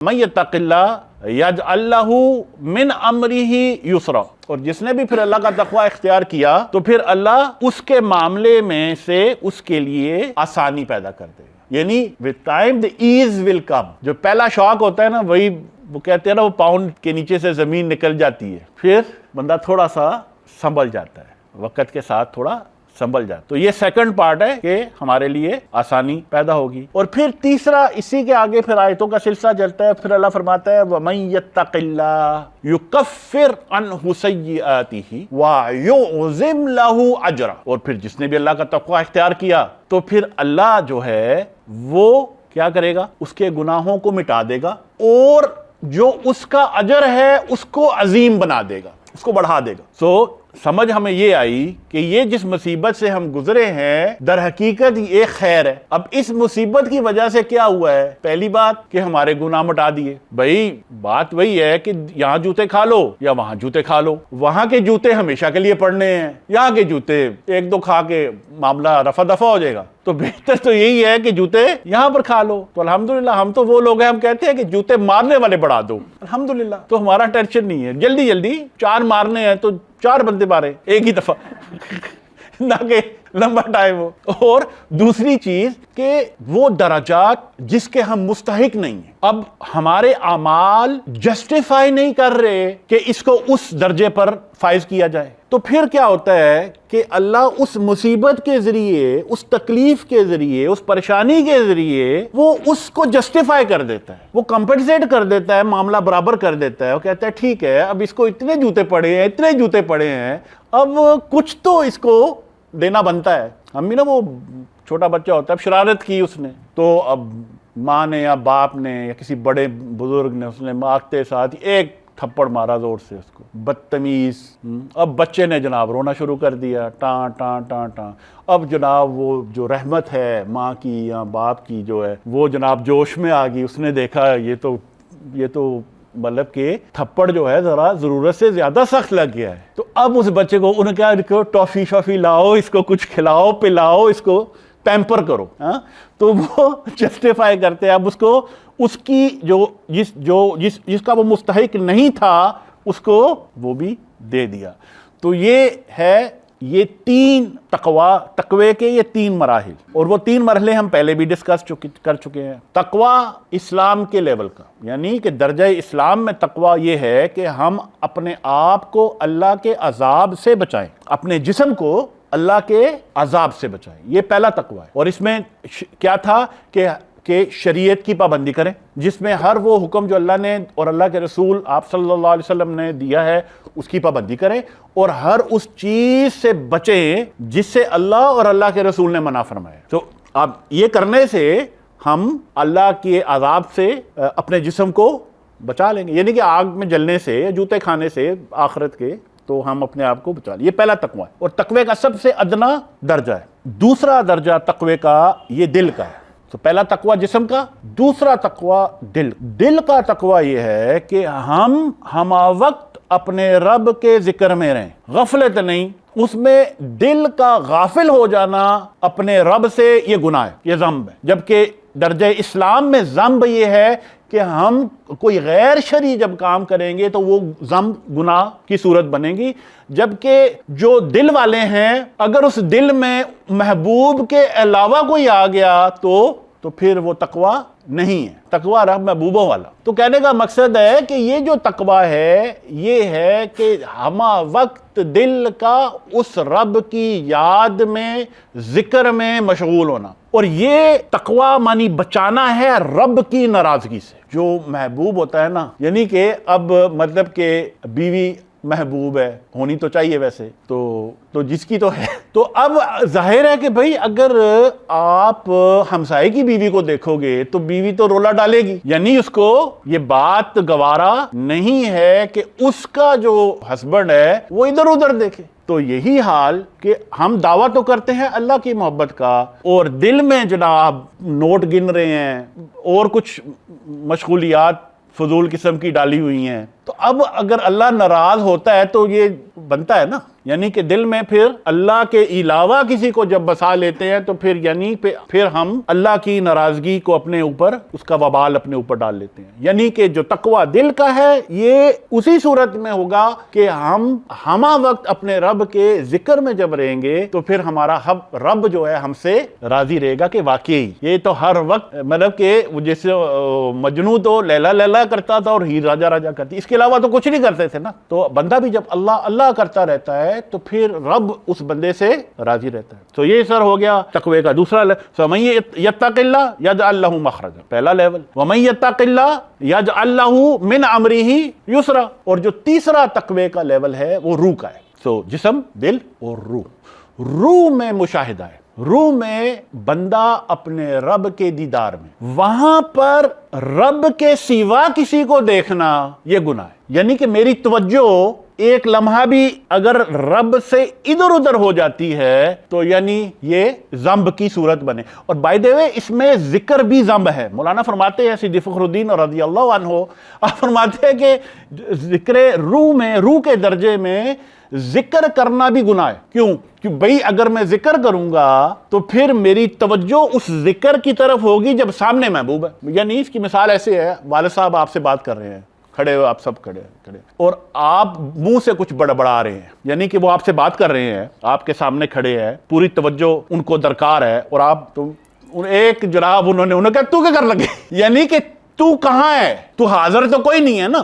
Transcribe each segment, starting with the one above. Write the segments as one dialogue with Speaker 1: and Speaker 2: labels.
Speaker 1: من یتق اللہ یجعل لہ من امرہ یسرا، اور جس نے بھی پھر اللہ کا تقوی اختیار کیا تو پھر اللہ اس کے معاملے میں سے اس کے لیے آسانی پیدا کر دے گا. یعنی with time the ease will come. جو پہلا شوق ہوتا ہے نا، وہی وہ کہتے ہیں نا، وہ پاؤنڈ کے نیچے سے زمین نکل جاتی ہے، پھر بندہ تھوڑا سا سنبھل جاتا ہے، وقت کے ساتھ تھوڑا سنبھل جاتا. تو یہ سیکنڈ پارٹ ہے کہ ہمارے لیے آسانی پیدا ہوگی. اور پھر تیسرا، اسی کے آگے پھر آیتوں کا سلسلہ چلتا ہے. پھر اللہ فرماتا ہے وَمَن يَتَّقِ اللَّهَ يُكَفِّرْ عَنْهُ سَيِّئَاتِهِ وَيُعْظِمْ لَهُ أَجْرًا. اور پھر جس نے بھی اللہ کا تقوی اختیار کیا تو پھر اللہ جو ہے وہ کیا کرے گا؟ اس کے گناہوں کو مٹا دے گا اور جو اس کا اجر ہے اس کو عظیم بنا دے گا، اس کو بڑھا دے گا. سمجھ ہمیں یہ آئی کہ یہ جس مصیبت سے ہم گزرے ہیں در حقیقت یہ خیر ہے. اب اس مصیبت کی وجہ سے کیا ہوا ہے؟ پہلی بات کہ ہمارے گناہ مٹا دیے. بھائی بات وہی ہے کہ یہاں جوتے کھا لو یا وہاں جوتے کھا لو. وہاں کے جوتے ہمیشہ کے لیے پڑنے ہیں، یہاں کے جوتے ایک دو کھا کے معاملہ رفع دفع ہو جائے گا. تو بہتر تو یہی ہے کہ جوتے یہاں پر کھا لو. تو الحمدللہ ہم تو وہ لوگ ہیں، ہم کہتے ہیں کہ جوتے مارنے والے بڑھا دو. الحمدللہ تو ہمارا ٹینشن نہیں ہے. جلدی جلدی 4 مارنے ہیں تو 4 بندے مارے ایک ہی دفعہ نہ کہ لمبا ٹائم ہو. اور دوسری چیز کہ وہ درجات جس کے ہم مستحق نہیں ہیں، اب ہمارے اعمال جسٹیفائی نہیں کر رہے کہ اس کو اس درجے پر فائز کیا جائے. تو پھر کیا ہوتا ہے کہ اللہ اس مصیبت کے ذریعے، اس تکلیف کے ذریعے، اس پریشانی کے ذریعے وہ اس کو جسٹیفائی کر دیتا ہے، وہ کمپنسیٹ کر دیتا ہے، معاملہ برابر کر دیتا ہے. وہ کہتا ہے ٹھیک ہے، اب اس کو اتنے جوتے پڑے ہیں، اتنے جوتے پڑے ہیں، اب کچھ تو اس کو دینا بنتا ہے. ہم بھی نا، وہ چھوٹا بچہ ہوتا ہے، اب شرارت کی اس نے، تو اب ماں نے یا باپ نے یا کسی بڑے بزرگ نے اس نے مارتے ساتھ ایک تھپڑ مارا زور سے اس کو، بدتمیز. اب بچے نے جناب رونا شروع کر دیا، ٹاں ٹاں ٹاں ٹاں. اب جناب وہ جو رحمت ہے ماں کی یا باپ کی جو ہے وہ جناب جوش میں آ گئی. اس نے دیکھا یہ تو مطلب کہ تھپڑ جو ہے ذرا ضرورت سے زیادہ سخت لگ گیا ہے. تو اب اس بچے کو انہوں نے کیا، ٹافی شافی لاؤ، اس کو کچھ کھلاؤ پلاؤ، اس کو پیمپر کرو. تو وہ جسٹیفائی کرتے ہیں. اب اس کو اس کی جس کا وہ مستحق نہیں تھا اس کو وہ بھی دے دیا. تو یہ ہے، یہ 3 تقوی کے یہ 3 مراحل. اور وہ 3 مرحلے ہم پہلے بھی ڈسکس کر چکے ہیں. تقوی اسلام کے لیول کا، یعنی کہ درجہ اسلام میں تقوی یہ ہے کہ ہم اپنے آپ کو اللہ کے عذاب سے بچائیں، اپنے جسم کو اللہ کے عذاب سے بچائیں. یہ پہلا تقوی ہے. اور اس میں کیا تھا کہ شریعت کی پابندی کریں، جس میں ہر وہ حکم جو اللہ نے اور اللہ کے رسول آپ صلی اللہ علیہ وسلم نے دیا ہے اس کی پابندی کریں، اور ہر اس چیز سے بچیں جس سے اللہ اور اللہ کے رسول نے منع فرمایا. تو اب یہ کرنے سے ہم اللہ کے عذاب سے اپنے جسم کو بچا لیں گے. یعنی کہ آگ میں جلنے سے، جوتے کھانے سے آخرت کے، تو ہم اپنے آپ کو بچا لیں. یہ پہلا تقوی ہے، اور تقوی کا سب سے ادنا درجہ ہے. دوسرا درجہ تقوی کا یہ دل کا ہے. تو پہلا تقوی جسم کا، دوسرا تقوی دل کا تقوی یہ ہے کہ ہم ہمہ وقت اپنے رب کے ذکر میں رہیں، غفلت نہیں. اس میں دل کا غافل ہو جانا اپنے رب سے یہ گناہ ہے، یہ ذنب ہے. جبکہ درجہ اسلام میں ذنب یہ ہے کہ ہم کوئی غیر شرعی جب کام کریں گے تو وہ ذنب گناہ کی صورت بنے گی. جبکہ جو دل والے ہیں، اگر اس دل میں محبوب کے علاوہ کوئی آ گیا تو پھر وہ تقوی نہیں ہے، تقوی رب محبوبوں والا. تو کہنے کا مقصد ہے کہ یہ جو تقوی ہے یہ ہے کہ ہمہ وقت دل کا اس رب کی یاد میں، ذکر میں مشغول ہونا. اور یہ تقوی معنی بچانا ہے رب کی ناراضگی سے. جو محبوب ہوتا ہے نا، یعنی کہ اب مطلب کہ بیوی محبوب ہے، ہونی تو چاہیے ویسے، تو جس کی تو ہے. تو اب ظاہر ہے کہ بھئی اگر آپ ہمسائے کی بیوی کو دیکھو گے تو بیوی تو رولا ڈالے گی. یعنی اس کو یہ بات گوارا نہیں ہے کہ اس کا جو ہسبینڈ ہے وہ ادھر ادھر دیکھے. تو یہی حال کہ ہم دعویٰ تو کرتے ہیں اللہ کی محبت کا، اور دل میں جناب نوٹ گن رہے ہیں اور کچھ مشغولیات فضول قسم کی ڈالی ہوئی ہیں. تو اب اگر اللہ ناراض ہوتا ہے تو یہ بنتا ہے نا یعنی کہ دل میں پھر اللہ کے علاوہ کسی کو جب بسا لیتے ہیں تو پھر یعنی پھر ہم اللہ کی ناراضگی کو اپنے اوپر، اس کا وبال اپنے اوپر ڈال لیتے ہیں۔ یعنی کہ جو تقوی دل کا ہے یہ اسی صورت میں ہوگا کہ ہم ہمہ وقت اپنے رب کے ذکر میں جب رہیں گے تو پھر ہمارا رب جو ہے ہم سے راضی رہے گا کہ واقعی یہ تو ہر وقت مطلب کہ جیسے مجنو تو لیلا لیلا کرتا تھا اور ہیر راجا راجا کرتی، اس کے علاوہ تو کچھ نہیں کرتے تھے نا۔ تو بندہ بھی جب اللہ اللہ کرتا رہتا ہے تو پھر رب اس بندے سے راضی رہتا ہے۔ تو یہ سر ہو گیا تقوی کا دوسرا فَمَن يَتَّقِ اللَّهَ يَجْعَل لَّهُ مَخْرَجًا، پہلا لیول، وَمَن يَتَّقِ اللَّهَ يَجْعَل لَّهُ مِنْ أَمْرِهِ يُسْرًا، اور جو تیسرا تقوی کا لیول ہے وہ روح کا ہے۔ جسم، دل اور روح میں مشاہدہ ہے، روح میں بندہ اپنے رب کے دیدار میں، وہاں پر رب کے سوا کسی کو دیکھنا یہ گناہ ہے۔ یعنی کہ میری توجہ ایک لمحہ بھی اگر رب سے ادھر ادھر ہو جاتی ہے تو یعنی یہ ذنب کی صورت بنے۔ اور بائی دی وے اس میں ذکر بھی ذنب ہے۔ مولانا فرماتے ہیں سیدی فخر الدین رضی اللہ عنہ، آپ فرماتے ہیں کہ ذکر روح میں، روح کے درجے میں ذکر کرنا بھی گناہ ہے۔ کیوں؟ کہ بھئی اگر میں ذکر کروں گا تو پھر میری توجہ اس ذکر کی طرف ہوگی جب سامنے محبوب ہے۔ یعنی اس کی مثال ایسے ہے، والد صاحب آپ سے بات کر رہے ہیں، کھڑے ہوئے، آپ سب کھڑے اور آپ منہ سے کچھ بڑبڑا رہے ہیں، یعنی کہ وہ آپ سے بات کر رہے ہیں، آپ کے سامنے کھڑے ہیں، پوری توجہ ان کو درکار ہے، اور آپ تو ایک جناب انہوں نے کہا تو کیا کر لگے، یعنی کہ تو کہاں ہے، تو حاضر تو کوئی نہیں ہے نا۔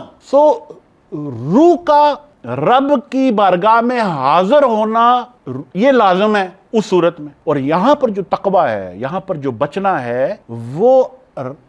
Speaker 1: روح کا رب کی بارگاہ میں حاضر ہونا یہ لازم ہے اس صورت میں۔ اور یہاں پر جو تقوی ہے، یہاں پر جو بچنا ہے وہ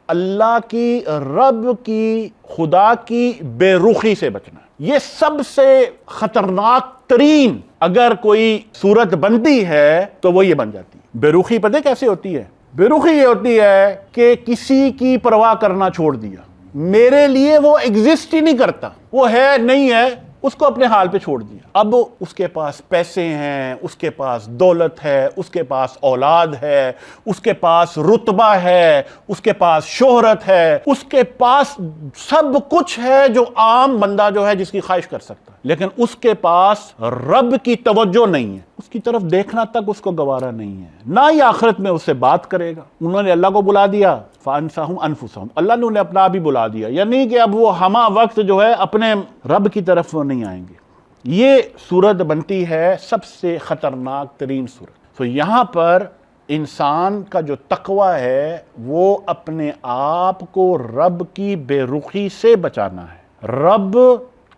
Speaker 1: اللہ کی، رب کی، خدا کی بے رخی سے بچنا ہے۔ یہ سب سے خطرناک ترین اگر کوئی صورت بنتی ہے تو وہ یہ بن جاتی ہے۔ بے رخی پتہ کیسے ہوتی ہے؟ بے رخی یہ ہوتی ہے کہ کسی کی پرواہ کرنا چھوڑ دیا، میرے لیے وہ ایگزسٹ ہی نہیں کرتا، وہ ہے نہیں ہے، اس کو اپنے حال پہ چھوڑ دیا۔ اب اس کے پاس پیسے ہیں، اس کے پاس دولت ہے، اس کے پاس اولاد ہے، اس کے پاس رتبہ ہے، اس کے پاس شہرت ہے، اس کے پاس سب کچھ ہے جو عام بندہ جو ہے جس کی خواہش کر سکتا ہے، لیکن اس کے پاس رب کی توجہ نہیں ہے، اس کی طرف دیکھنا تک اس کو گوارا نہیں ہے، نہ ہی آخرت میں اس سے بات کرے گا۔ انہوں نے اللہ کو بلا دیا، فَأَنْسَاهُمْ أَنفُسَهُمْ، اللہ نے انہیں اپنا آپ ہی بلا دیا، یعنی کہ اب وہ ہمہ وقت جو ہے اپنے رب کی طرف وہ نہیں آئیں گے۔ یہ صورت بنتی ہے سب سے خطرناک ترین صورت۔ یہاں پر انسان کا جو تقوی ہے وہ اپنے آپ کو رب کی بے رخی سے بچانا ہے، رب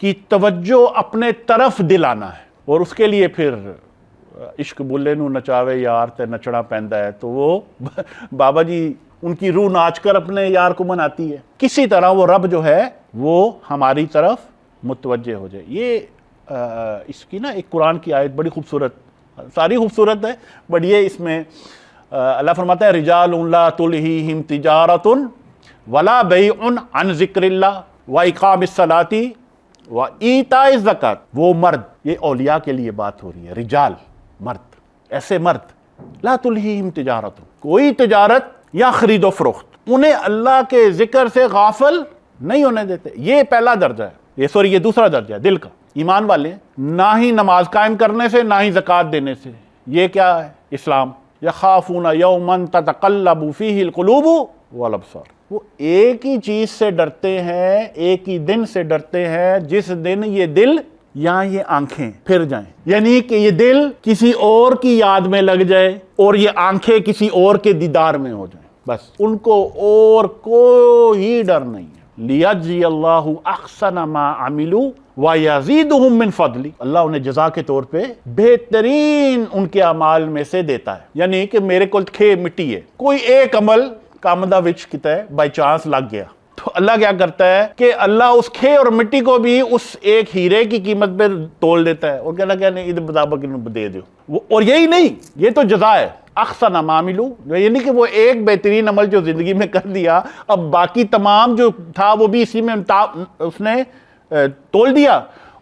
Speaker 1: کی توجہ اپنے طرف دلانا ہے، اور اس کے لیے پھر عشق بلے نو نچاوے یار تے نچنا پیندا ہے، تو وہ بابا جی ان کی روح ناچ کر اپنے یار کو مناتی ہے۔ کسی طرح وہ رب جو ہے وہ ہماری طرف متوجہ ہو جائے۔ یہ اس کی نا ایک قرآن کی آیت بڑی خوبصورت، ساری خوبصورت ہے، بٹ یہ اس میں اللہ فرماتا ہے رجال لا تلہیہم تجارۃ ولا بیع عن ذکر اللہ واقام الصلاۃ وایتاء الزکوٰۃ، وہ مرد، یہ اولیاء کے لیے بات ہو رہی ہے، رجال، مرد، ایسے مرد، لا تلہیہم تجارۃ، کوئی تجارت یا خرید و فروخت انہیں اللہ کے ذکر سے غافل نہیں ہونے دیتے۔ یہ پہلا درجہ ہے، یہ دوسرا درجہ ہے دل کا، ایمان والے، نہ ہی نماز قائم کرنے سے، نہ ہی زکوٰۃ دینے سے۔ یہ کیا ہے؟ اسلام۔ یخافون یوما تتقلب فیہ القلوب والابصار، وہ ایک ہی چیز سے ڈرتے ہیں، ایک ہی دن سے ڈرتے ہیں جس دن یہ دل یا یہ آنکھیں پھر جائیں، یعنی کہ یہ دل کسی اور کی یاد میں لگ جائے اور یہ آنکھیں کسی اور کے دیدار میں ہو جائیں، بس ان کو اور کوئی ڈر نہیں ہے۔ لِيَجْزِيَ اللَّهُ أَحْسَنَ مَا عَمِلُوا وَيَزِيدُهُم مِّن فَضْلِهِ، اللہ انہیں جزا کے طور پہ بہترین ان کے اعمال میں سے دیتا ہے۔ یعنی کہ میرے کول کھے مٹی ہے، کوئی ایک عمل کام دا وچ کیتا ہے، بائی چانس لگ گیا، تو اللہ کیا کرتا ہے کہ اللہ اس کھے اور مٹی کو بھی اس ایک ہیرے کی قیمت پہ تول دیتا ہے، اور کہنا کہ نہیں ادھر مطابق دے دیو۔ اور یہی نہیں، یہ تو جزا ہے، احسن ما عملوا، یعنی کہ وہ ایک بہترین عمل جو زندگی میں کر دیا، اب باقی تمام جو تھا وہ بھی اسی میں اس نے تول دیا،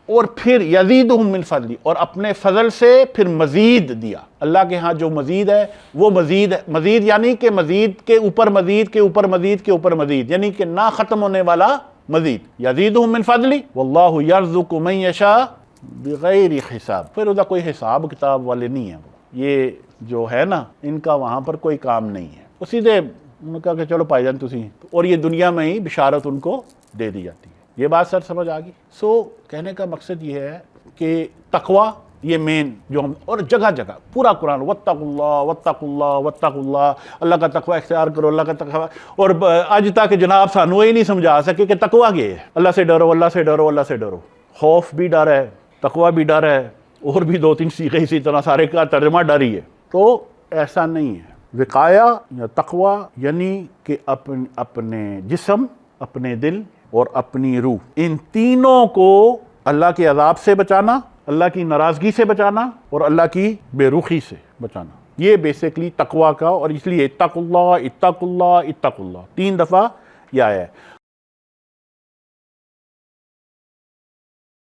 Speaker 1: اور پھر یزیدہم من فضلی، اور اپنے فضل سے پھر مزید دیا۔ اللہ کے ہاں جو مزید ہے وہ مزید ہے، مزید یعنی کہ مزید کے اوپر مزید کے اوپر مزید کے اوپر مزید، یعنی کہ نہ ختم ہونے والا مزید۔ یزیدہم من فضلی واللہ یرزق من یشاء بغیر حساب، پھر ادھر کوئی حساب کتاب والے نہیں ہیں وہ، یہ جو ہے نا ان کا وہاں پر کوئی کام نہیں ہے، وہ سیدھے انہوں نے کہا کہ چلو بھائی جان تسی، اور یہ دنیا میں ہی بشارت ان کو دے دی جاتی ہے۔ یہ بات سر سمجھ آ گئی؟ سو کہنے کا مقصد یہ ہے کہ تقوی یہ مین جو ہم، اور جگہ جگہ پورا قرآن واتقوا اللہ واتقوا اللہ واتقوا اللہ، اللہ کا تقوی اختیار کرو، اللہ کا تقوی، اور آج تک جناب سانو یہ نہیں سمجھا سکے کہ تقوی کیا ہے۔ اللہ سے ڈرو، اللہ سے ڈرو، اللہ سے ڈرو، خوف بھی ڈر ہے، تقوی بھی ڈر ہے، اور بھی دو تین صیغے اسی طرح، سارے کا ترجمہ ڈر ہی ہے۔ تو ایسا نہیں ہے، وقایا یا تقوی یعنی کہ اپنے جسم، اپنے دل اور اپنی روح، ان تینوں کو اللہ کے عذاب سے بچانا، اللہ کی ناراضگی سے بچانا، اور اللہ کی بے رخی سے بچانا، یہ بیسیکلی تقوی کا، اور اس لیے اتقوا اللہ اتقوا اللہ اتقوا اللہ 3 دفعہ یہ آیا ہے۔